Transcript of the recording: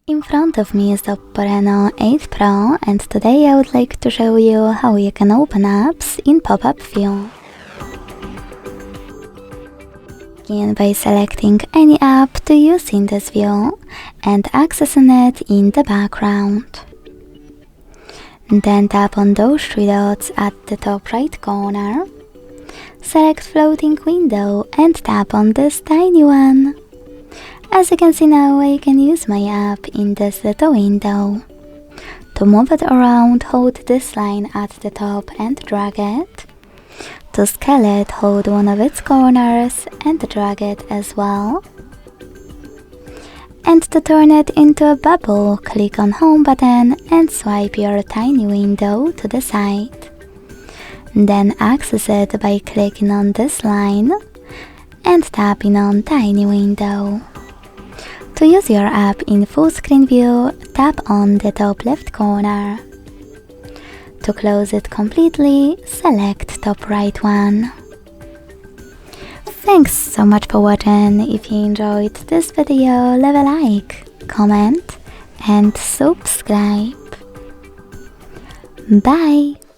In front of me is the OPPO Reno 8 Pro, and today I would like to show you how you can open apps in pop-up view. Begin by selecting any app to use in this view and accessing it in the background. Then tap on those three dots at the top right corner. Select floating window and tap on this tiny one. As you can see now, I can use my app in this little window. To move it around, hold this line at the top and drag it. To scale it, hold one of its corners and drag it as well. And to turn it into a bubble, click on Home button and swipe your tiny window to the side. Then access it by clicking on this line and tapping on Tiny Window. To use your app in full screen view, tap on the top left corner. To close it completely, select top right one. Thanks so much for watching. If you enjoyed this video, leave a like, comment and subscribe. Bye!